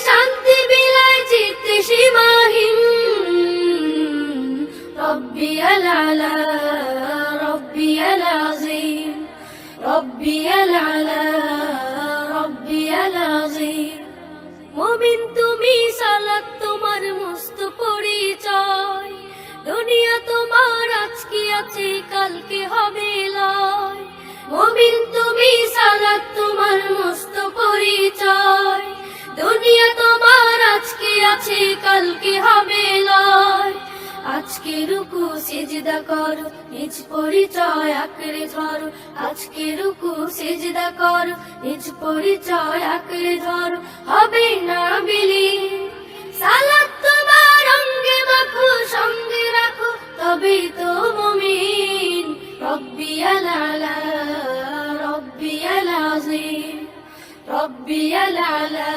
শান্তি বিলায় চিত্তে সীমাহীন। রব্বিয়াল আলা রব্বিয়াল আযীম, রব্বিয়াল আলা রব্বিয়াল আযীম। মুমিন তুমি সালাত তোমার মস্ত পরিচয়, দুনিয়া তোমার আজকে আছে কালকে হবে লয়। মুমিন তুমি সালাত তোমার মস্ত পরিচয়, দুনিয়া তোমার আজকে আছে কালকে হবে লয়। আজকে রুকু সিজদা করো, নিজ পরিচয় আঁকড়ে ধরো। আজকে রুকু সিজদা করো, নিজ পরিচয় আঁকড়ে ধরো। হবে না বিলীন সালাত তোমার অঙ্গে মাখো, সঙ্গে রাখো, তবেই তো মুমিন। রব্বিয়াল আলা রব্বিয়াল আযীম, রব্বিয়াল আলা